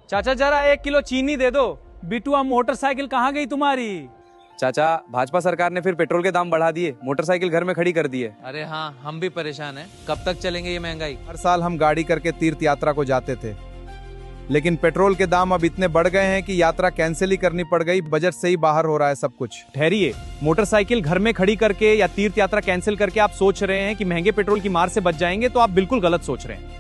चाचा जरा 1 किलो चीनी दे दो। बिटुआ मोटरसाइकिल कहाँ गई तुम्हारी? चाचा, भाजपा सरकार ने फिर पेट्रोल के दाम बढ़ा दिए, मोटरसाइकिल घर में खड़ी कर दी है। अरे हाँ, हम भी परेशान हैं। कब तक चलेंगे ये महंगाई? हर साल हम गाड़ी करके तीर्थ यात्रा को जाते थे, लेकिन पेट्रोल के दाम अब इतने बढ़ गए हैं कि यात्रा कैंसिल ही करनी पड़ गई। बजट से ही बाहर हो रहा है सब कुछ। ठहरिए, मोटरसाइकिल घर में खड़ी करके या तीर्थ यात्रा कैंसिल करके आप सोच रहे हैं कि महंगे पेट्रोल की मार से बच जाएंगे, तो आप बिल्कुल गलत सोच रहे हैं।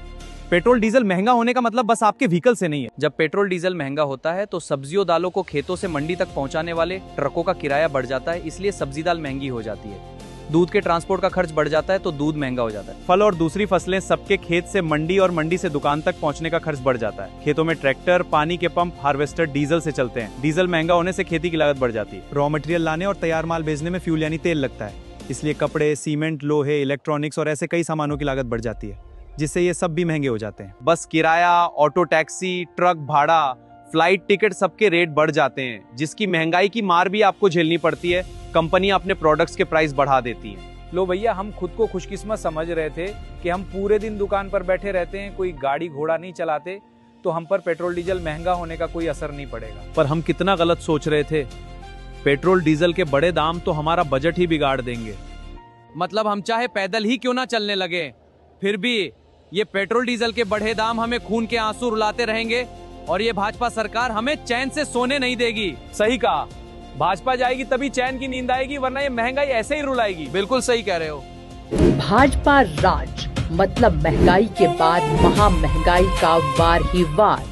पेट्रोल डीजल महंगा होने का मतलब बस आपके व्हीकल से नहीं है। जब पेट्रोल डीजल महंगा होता है तो सब्जियों दालों को खेतों से मंडी तक पहुंचाने वाले ट्रकों का किराया बढ़ जाता है, इसलिए सब्जी दाल महंगी हो जाती है। दूध के ट्रांसपोर्ट का खर्च बढ़ जाता है तो दूध महंगा हो जाता है। फल और दूसरी फसलें सबके खेत से मंडी और मंडी से दुकान तक पहुंचने का खर्च बढ़ जाता है। खेतों में ट्रैक्टर, पानी के पंप, हार्वेस्टर डीजल से चलते हैं। डीजल महंगा होने से खेती की लागत बढ़ जाती है। रॉ मटेरियल लाने और तैयार माल भेजने में फ्यूल यानी तेल लगता है, इसलिए कपड़े, सीमेंट, लोहे, इलेक्ट्रॉनिक्स और ऐसे कई सामानों की लागत बढ़ जाती है, जिससे ये सब भी महंगे हो जाते हैं। बस किराया, ऑटो टैक्सी, ट्रक भाड़ा, फ्लाइट टिकट सबके रेट बढ़ जाते हैं, जिसकी महंगाई की मार भी आपको झेलनी पड़ती है। कंपनियां अपने प्रोडक्ट्स के प्राइस बढ़ा देती हैं। लो भैया, हम खुद को खुशकिस्मत समझ रहे थे कि हम पूरे दिन दुकान पर बैठे रहते हैं, कोई गाड़ी घोड़ा नहीं चलाते, तो हम पर पेट्रोल डीजल महंगा होने का कोई असर नहीं पड़ेगा। पर हम कितना गलत सोच रहे थे। पेट्रोल डीजल के बड़े दाम तो हमारा बजट ही बिगाड़ देंगे। मतलब हम चाहे पैदल ही क्यों ना चलने लगे, फिर भी ये पेट्रोल डीजल के बढ़े दाम हमें खून के आंसू रुलाते रहेंगे और ये भाजपा सरकार हमें चैन से सोने नहीं देगी। सही कहा, भाजपा जाएगी तभी चैन की नींद आएगी, वरना ये महंगाई ऐसे ही रुलाएगी। बिल्कुल सही कह रहे हो। भाजपा राज मतलब महंगाई के बाद महा महंगाई का वार ही वार।